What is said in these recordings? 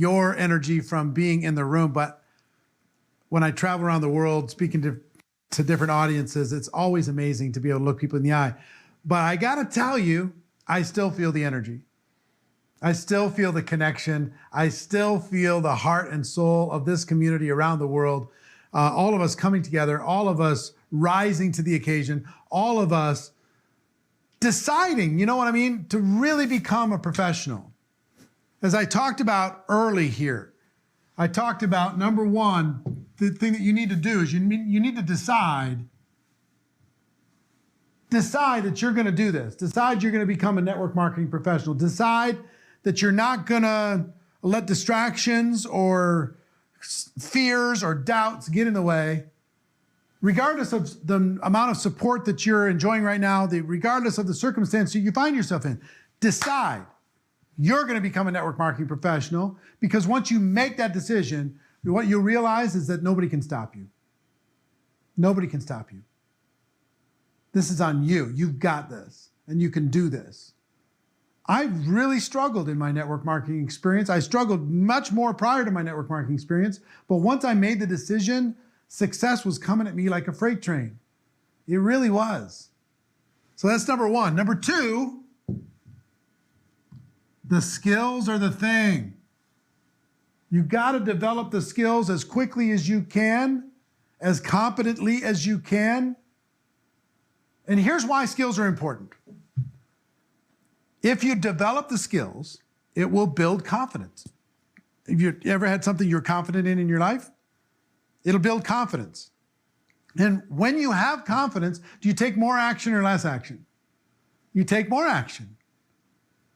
your energy from being in the room, but when I travel around the world speaking to different audiences, it's always amazing to be able to look people in the eye. But I gotta tell you, I still feel the energy. I still feel the connection. I still feel the heart and soul of this community around the world. All of us coming together, all of us rising to the occasion, all of us deciding, you know what I mean, to really become a professional. As I talked about early here, I talked about, number one, the thing that you need to do is you need to decide that you're going to do this. Decide you're going to become a network marketing professional. Decide that you're not going to let distractions or fears or doubts get in the way. Regardless of the amount of support that you're enjoying right now, regardless of the circumstance you find yourself in, decide you're going to become a network marketing professional, because once you make that decision, what you'll realize is that nobody can stop you. Nobody can stop you. This is on you. You've got this, and you can do this. I really struggled in my network marketing experience. I struggled much more prior to my network marketing experience, but once I made the decision, success was coming at me like a freight train. It really was. So that's number one. Number two, the skills are the thing. You got to develop the skills as quickly as you can, as competently as you can. And here's why skills are important. If you develop the skills, it will build confidence. Have you ever had something you're confident in your life? It'll build confidence. And when you have confidence, do you take more action or less action? You take more action.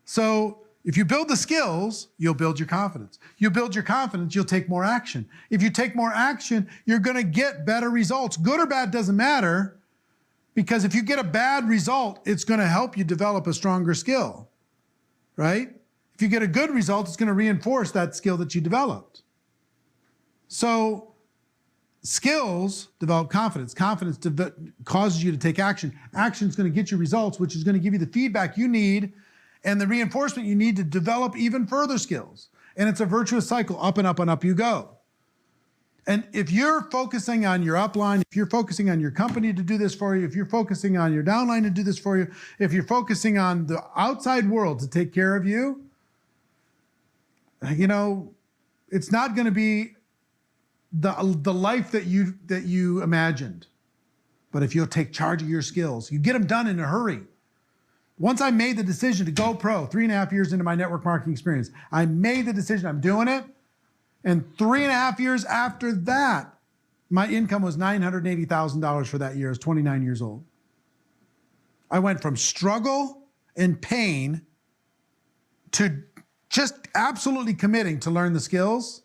So if you build the skills, you'll build your confidence. You build your confidence, you'll take more action. If you take more action, you're going to get better results. Good or bad doesn't matter, because if you get a bad result, it's going to help you develop a stronger skill, right? If you get a good result, it's going to reinforce that skill that you developed. So skills develop confidence. Confidence causes you to take action. Action is going to get you results, which is going to give you the feedback you need and the reinforcement you need to develop even further skills. And it's a virtuous cycle. Up and up and up you go. And if you're focusing on your upline, if you're focusing on your company to do this for you, if you're focusing on your downline to do this for you, if you're focusing on the outside world to take care of you, you know, it's not going to be the life that you imagined. But if you'll take charge of your skills, you get them done in a hurry. Once I made the decision to go pro, 3.5 years into my network marketing experience, I made the decision, I'm doing it. And 3.5 years after that, my income was $980,000 for that year. I was 29 years old. I went from struggle and pain to just absolutely committing to learn the skills.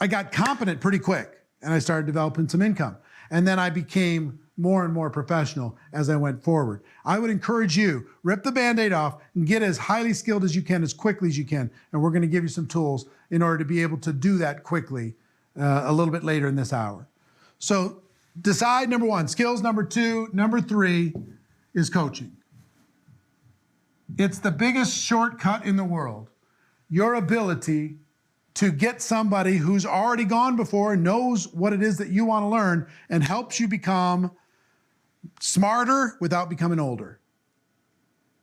I got competent pretty quick, and I started developing some income. And then I became more and more professional as I went forward. I would encourage you, rip the Band-Aid off and get as highly skilled as you can, as quickly as you can. And we're going to give you some tools in order to be able to do that quickly a little bit later in this hour. So decide, number one, skills. Number two, number three is coaching. It's the biggest shortcut in the world. Your ability to get somebody who's already gone before, knows what it is that you want to learn, and helps you become smarter without becoming older.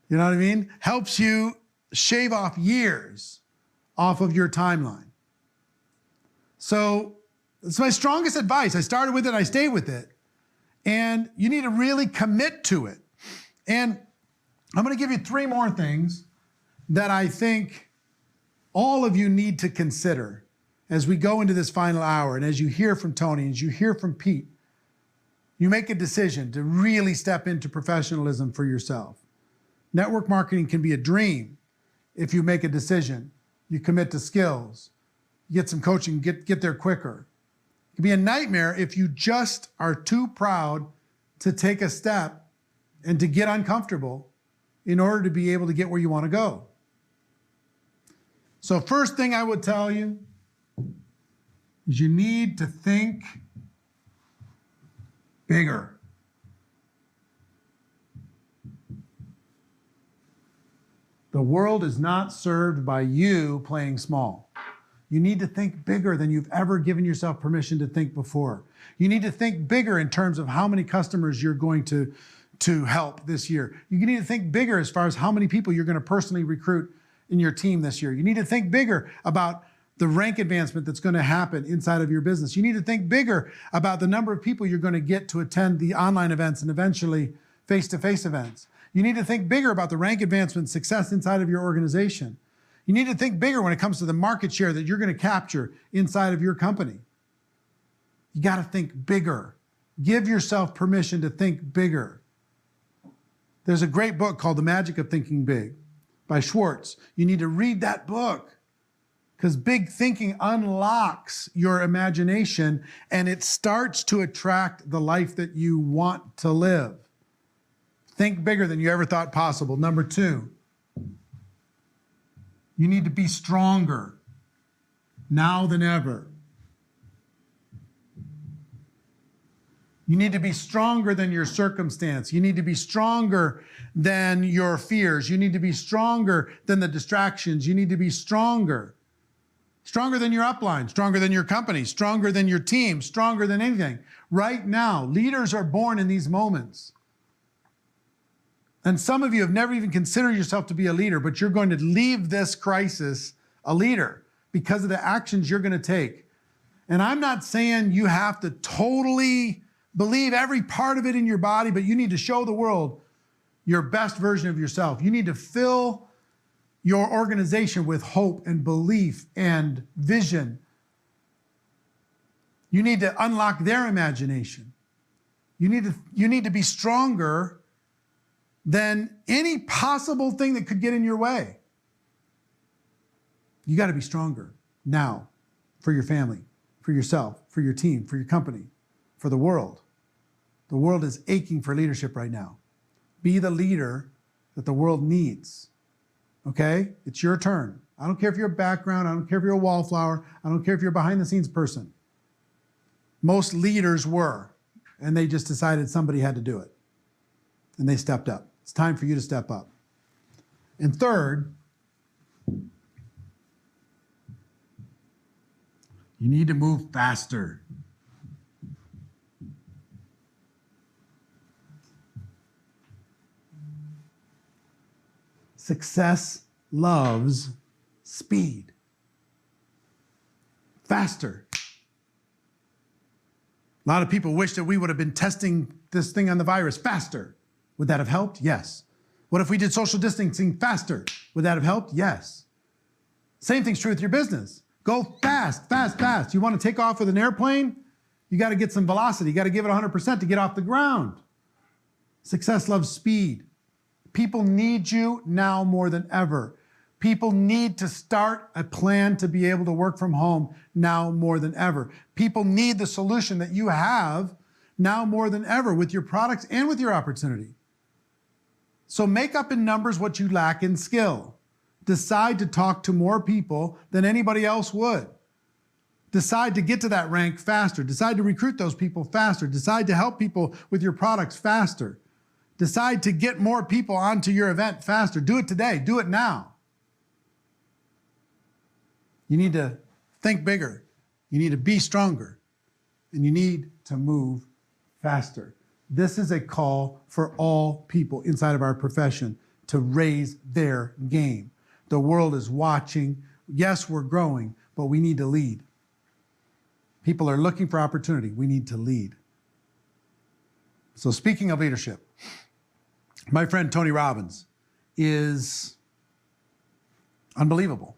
You know what I mean? Helps you shave off years off of your timeline. So it's my strongest advice. I started with it, I stay with it. And you need to really commit to it. And I'm going to give you 3 more things that I think all of you need to consider as we go into this final hour, and as you hear from Tony, as you hear from Pete, you make a decision to really step into professionalism for yourself. Network marketing can be a dream if you make a decision, you commit to skills, you get some coaching, get there quicker. It can be a nightmare if you just are too proud to take a step and to get uncomfortable in order to be able to get where you want to go. So first thing I would tell you is you need to think bigger. The world is not served by you playing small. You need to think bigger than you've ever given yourself permission to think before. You need to think bigger in terms of how many customers you're going to help this year. You need to think bigger as far as how many people you're going to personally recruit in your team this year. You need to think bigger about the rank advancement that's going to happen inside of your business. You need to think bigger about the number of people you're going to get to attend the online events and eventually face-to-face events. You need to think bigger about the rank advancement success inside of your organization. You need to think bigger when it comes to the market share that you're going to capture inside of your company. You got to think bigger. Give yourself permission to think bigger. There's a great book called The Magic of Thinking Big by Schwartz. You need to read that book because big thinking unlocks your imagination and it starts to attract the life that you want to live. Think bigger than you ever thought possible. Number 2, you need to be stronger now than ever. You need to be stronger than your circumstance. You need to be stronger than your fears. You need to be stronger than the distractions. You need to be stronger. Stronger than your upline, stronger than your company, stronger than your team, stronger than anything. Right now, leaders are born in these moments. And some of you have never even considered yourself to be a leader, but you're going to leave this crisis a leader because of the actions you're going to take. And I'm not saying you have to totally believe every part of it in your body, but you need to show the world your best version of yourself. You need to fill your organization with hope and belief and vision. You need to unlock their imagination. You need to be stronger than any possible thing that could get in your way. You got to be stronger now for your family, for yourself, for your team, for your company, for the world. The world is aching for leadership right now. Be the leader that the world needs. Okay? It's your turn. I don't care if you're a background. I don't care if you're a wallflower. I don't care if you're a behind-the-scenes person. Most leaders were, and they just decided somebody had to do it. And they stepped up. It's time for you to step up. And third, you need to move faster. Success loves speed. Faster. A lot of people wish that we would have been testing this thing on the virus faster. Would that have helped? Yes. What if we did social distancing faster? Would that have helped? Yes. Same thing's true with your business. Go fast, fast, fast. You want to take off with an airplane? You got to get some velocity. You got to give it 100% to get off the ground. Success loves speed. People need you now more than ever. People need to start a plan to be able to work from home now more than ever. People need the solution that you have now more than ever with your products and with your opportunity. So make up in numbers what you lack in skill. Decide to talk to more people than anybody else would. Decide to get to that rank faster. Decide to recruit those people faster. Decide to help people with your products faster. Decide to get more people onto your event faster. Do it today. Do it now. You need to think bigger. You need to be stronger. And you need to move faster. This is a call for all people inside of our profession to raise their game. The world is watching. Yes, we're growing, but we need to lead. People are looking for opportunity. We need to lead. So speaking of leadership, my friend Tony Robbins is unbelievable.